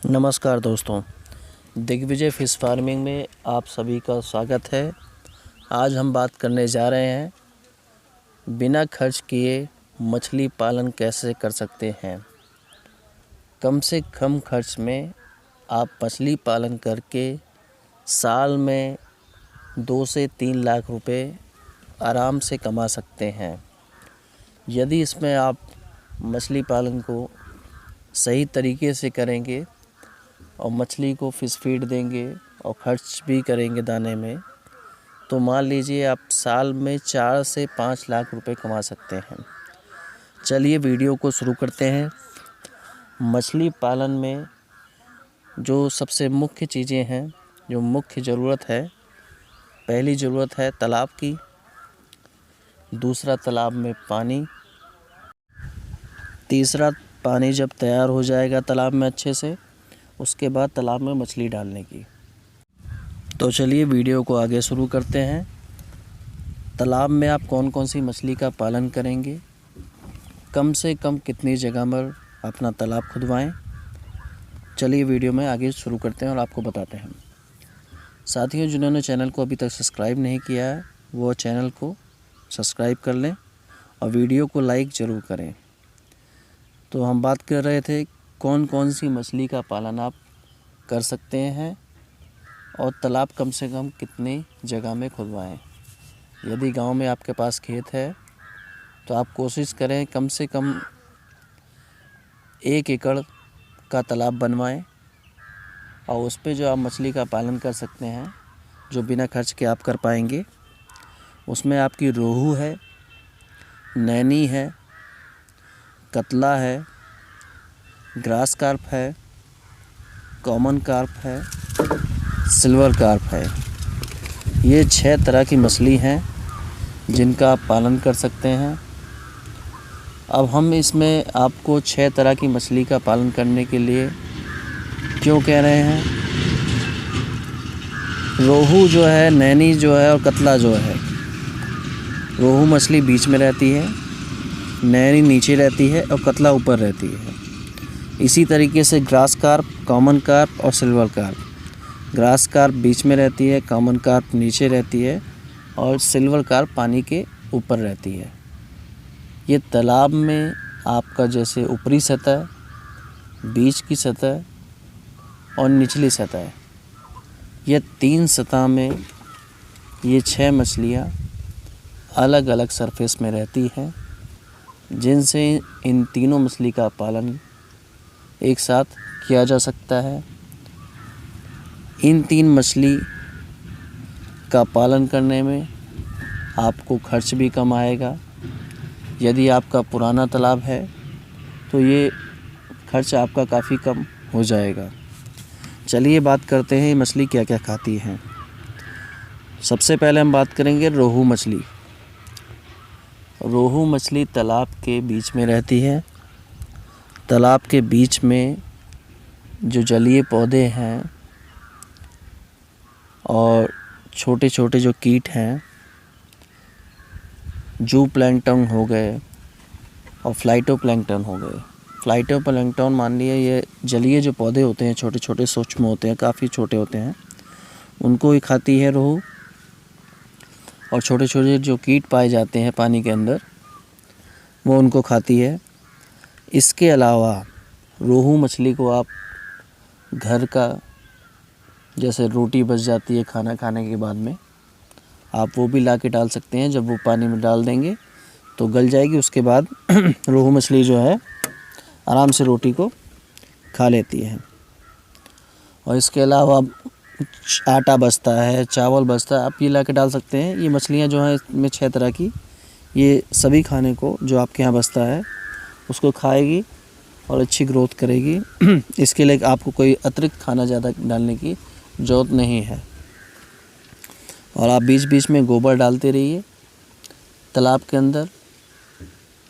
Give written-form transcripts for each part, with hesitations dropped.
नमस्कार दोस्तों, Digvijay fish farming में आप सभी का स्वागत है। आज हम बात करने जा रहे हैं बिना खर्च किए मछली पालन कैसे कर सकते हैं। कम से कम खर्च में आप मछली पालन करके साल में 2 से 3 लाख रुपए आराम से कमा सकते हैं। यदि इसमें आप मछली पालन को सही तरीके से करेंगे और मछली को फ़िश फीड देंगे और ख़र्च भी करेंगे दाने में, तो मान लीजिए आप साल में 4 से 5 लाख रुपए कमा सकते हैं। चलिए वीडियो को शुरू करते हैं। मछली पालन में जो सबसे मुख्य चीज़ें हैं, जो मुख्य ज़रूरत है, पहली ज़रूरत है तालाब की, दूसरा तालाब में पानी, तीसरा पानी जब तैयार हो जाएगा तालाब में अच्छे से, उसके बाद तालाब में मछली डालने की। तो चलिए वीडियो को आगे शुरू करते हैं। तालाब में आप कौन कौन सी मछली का पालन करेंगे, कम से कम कितनी जगह पर अपना तालाब खुदवाएं। चलिए वीडियो में आगे शुरू करते हैं और आपको बताते हैं। साथियों, जिन्होंने चैनल को अभी तक सब्सक्राइब नहीं किया है वो चैनल को सब्सक्राइब कर लें और वीडियो को लाइक ज़रूर करें। तो हम बात कर रहे थे कौन कौन सी मछली का पालन आप कर सकते हैं और तालाब कम से कम कितनी जगह में खुदवाएं। यदि गांव में आपके पास खेत है तो आप कोशिश करें कम से कम 1 एकड़ का तालाब बनवाएं और उस पे जो आप मछली का पालन कर सकते हैं, जो बिना खर्च के आप कर पाएंगे, उसमें आपकी रोहू है, नैनी है, कतला है, ग्रास कार्प है, कॉमन कार्प है, सिल्वर कार्प है। ये 6 तरह की मछली हैं जिनका आप पालन कर सकते हैं। अब हम इसमें आपको 6 तरह की मछली का पालन करने के लिए क्यों कह रहे हैं। रोहू जो है, नैनी जो है और कतला जो है, रोहू मछली बीच में रहती है, नैनी नीचे रहती है और कतला ऊपर रहती है। इसी तरीके से ग्रास कार्प, कॉमन कार्प और सिल्वर कार्प। ग्रास कार्प बीच में रहती है, कॉमन कार्प नीचे रहती है और सिल्वर कार्प पानी के ऊपर रहती है। ये तालाब में आपका जैसे ऊपरी सतह, बीच की सतह और निचली सतह, ये 3 सतह में ये 6 मछलियाँ अलग अलग सरफेस में रहती हैं, जिनसे इन तीनों मछली का पालन एक साथ किया जा सकता है। इन 3 मछली का पालन करने में आपको खर्च भी कम आएगा। यदि आपका पुराना तालाब है तो ये खर्च आपका काफ़ी कम हो जाएगा। चलिए बात करते हैं ये मछली क्या क्या खाती हैं। सबसे पहले हम बात करेंगे रोहू मछली। रोहू मछली तालाब के बीच में रहती है। तालाब के बीच में जो जलीय पौधे हैं और छोटे छोटे जो कीट हैं, जू प्लैंकटन हो गए और फ्लाइटोप्लैंकटन हो गए। फ्लाइटोप्लैंकटन मान लिए ये जलीय जो पौधे होते हैं, छोटे छोटे सूक्ष्म होते हैं, काफ़ी छोटे होते हैं, उनको ही खाती है रोहू। और छोटे छोटे जो कीट पाए जाते हैं पानी के अंदर, वो उनको खाती है। इसके अलावा रोहू मछली को आप घर का जैसे रोटी बच जाती है खाना खाने के बाद में, आप वो भी ला के डाल सकते हैं। जब वो पानी में डाल देंगे तो गल जाएगी, उसके बाद रोहू मछली जो है आराम से रोटी को खा लेती है। और इसके अलावा आटा बचता है, चावल बचता है, आप ये ला के डाल सकते हैं। ये मछलियाँ जो हैं इसमें 6 तरह की, ये सभी खाने को जो आपके यहाँ बचता है उसको खाएगी और अच्छी ग्रोथ करेगी। इसके लिए आपको कोई अतिरिक्त खाना ज़्यादा डालने की ज़रूरत नहीं है। और आप बीच बीच में गोबर डालते रहिए तालाब के अंदर,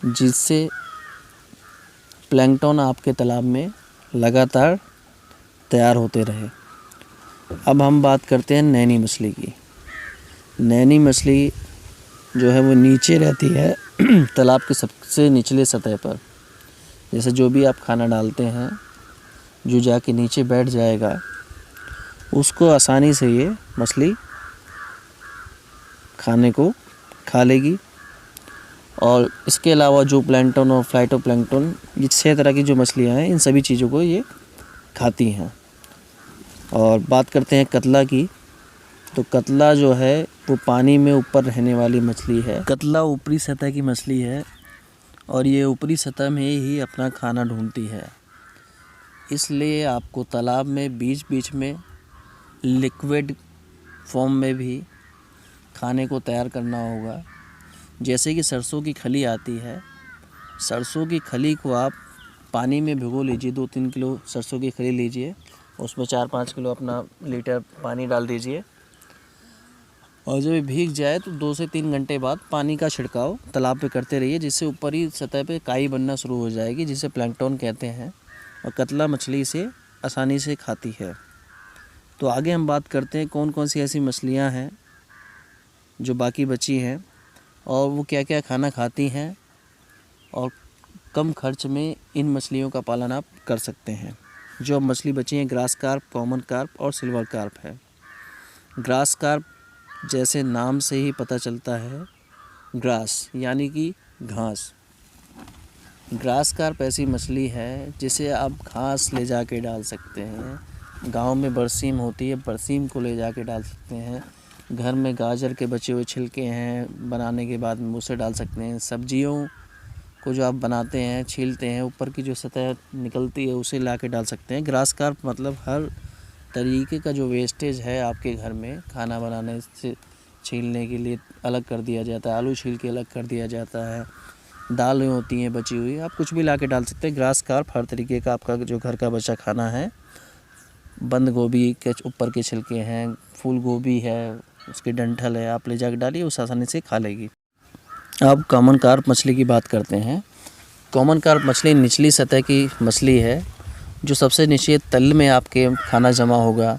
जिससे प्लैंकटन आपके तालाब में लगातार तैयार होते रहे। अब हम बात करते हैं नैनी मछली की। नैनी मछली जो है वो नीचे रहती है तालाब के सबसे निचले सतह पर। जैसे जो भी आप खाना डालते हैं जो जाके नीचे बैठ जाएगा उसको आसानी से ये मछली खाने को खा लेगी। और इसके अलावा जो प्लैंकटन और फाइटोप्लैंक्टन, ये 6 तरह की जो मछलियाँ हैं, इन सभी चीज़ों को ये खाती हैं। और बात करते हैं कतला की, तो कतला जो है वो पानी में ऊपर रहने वाली मछली है। कतला ऊपरी सतह की मछली है और ये ऊपरी सतह में ही अपना खाना ढूंढती है। इसलिए आपको तालाब में बीच बीच में लिक्विड फॉर्म में भी खाने को तैयार करना होगा। जैसे कि सरसों की खली आती है, सरसों की खली को आप पानी में भिगो लीजिए। 2-3 किलो सरसों की खली लीजिए, उसमें 4-5 किलो अपना लीटर पानी डाल दीजिए और जब ये भीग जाए तो 2 से 3 घंटे बाद पानी का छिड़काव तालाब पे करते रहिए, जिससे ऊपरी सतह पे काई बनना शुरू हो जाएगी, जिसे प्लैंकटन कहते हैं। और कतला मछली इसे आसानी से खाती है। तो आगे हम बात करते हैं कौन कौन सी ऐसी मछलियां हैं जो बाकी बची हैं और वो क्या क्या खाना खाती हैं और कम खर्च में इन मछलियों का पालन आप कर सकते हैं। जो अब मछली बची हैं ग्रास कार्प, कॉमन कार्प और सिल्वर कार्प है। ग्रास कार्प जैसे नाम से ही पता चलता है, ग्रास यानी कि घास। ग्रास कार्प ऐसी मछली है जिसे आप घास ले जाके डाल सकते हैं। गांव में बरसीम होती है, बरसीम को ले जाके डाल सकते हैं। घर में गाजर के बचे हुए छिलके हैं, बनाने के बाद में उसे डाल सकते हैं। सब्जियों को जो आप बनाते हैं, छीलते हैं, ऊपर की जो सतह निकलती है उसे ला के डाल सकते हैं। ग्रास कार्प मतलब हर तरीके का जो वेस्टेज है आपके घर में खाना बनाने से छीलने के लिए अलग कर दिया जाता है। आलू छील के अलग कर दिया जाता है, दालें होती हैं बची हुई, आप कुछ भी ला के डाल सकते हैं। ग्रास कार्प हर तरीके का आपका जो घर का बचा खाना है, बंद गोभी के ऊपर के छिलके हैं, फूल गोभी है, उसके डंठल है, आप ले जाकर डालिए, उस आसानी से खा लेगी। अब कॉमन कार्प मछली की बात करते हैं। कॉमन कार्प मछली निचली सतह की मछली है, जो सबसे नीचे तल में आपके खाना जमा होगा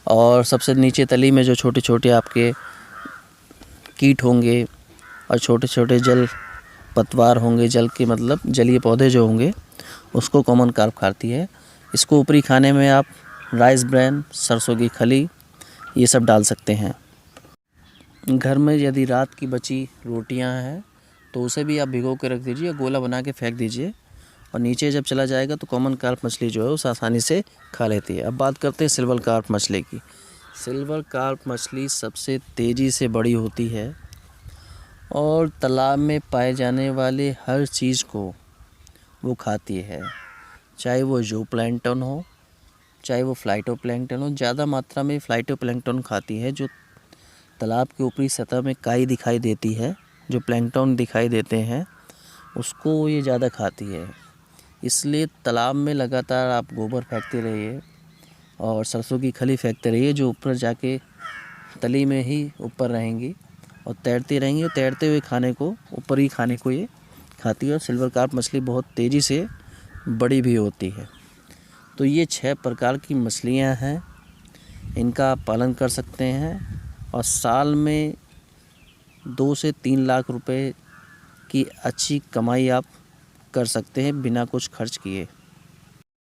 और सबसे नीचे तली में जो छोटे छोटे आपके कीट होंगे और छोटे छोटे जल पतवार होंगे, जल के मतलब जलीय पौधे जो होंगे, उसको कॉमन कार्प खाती है। इसको ऊपरी खाने में आप राइस ब्रेन, सरसों की खली, ये सब डाल सकते हैं। घर में यदि रात की बची रोटियां हैं तो उसे भी आप भिगो के रख दीजिए, गोला बना के फेंक दीजिए और नीचे जब चला जाएगा तो कॉमन कार्प मछली जो है उसे आसानी से खा लेती है। अब बात करते हैं सिल्वर कार्प मछली की। सिल्वर कार्प मछली सबसे तेज़ी से बड़ी होती है और तालाब में पाए जाने वाले हर चीज़ को वो खाती है, चाहे वो ज़ूप्लैंक्टन हो, चाहे वो फाइटोप्लैंक्टन हो। ज़्यादा मात्रा में फाइटोप्लैंक्टन खाती है। जो तालाब के ऊपरी सतह में काई दिखाई देती है, जो प्लैंक्टन दिखाई देते हैं, उसको ये ज़्यादा खाती है। इसलिए तालाब में लगातार आप गोबर फेंकते रहिए और सरसों की खली फेंकते रहिए, जो ऊपर जाके तली में ही ऊपर रहेंगी और तैरती रहेंगी और तैरते हुए खाने को, ऊपर ही खाने को ये खाती है। और सिल्वर कार्प मछली बहुत तेज़ी से बड़ी भी होती है। तो ये 6 प्रकार की मछलियाँ हैं, इनका आप पालन कर सकते हैं और साल में 2 से 3 लाख रुपए की अच्छी कमाई आप कर सकते हैं बिना कुछ खर्च किए।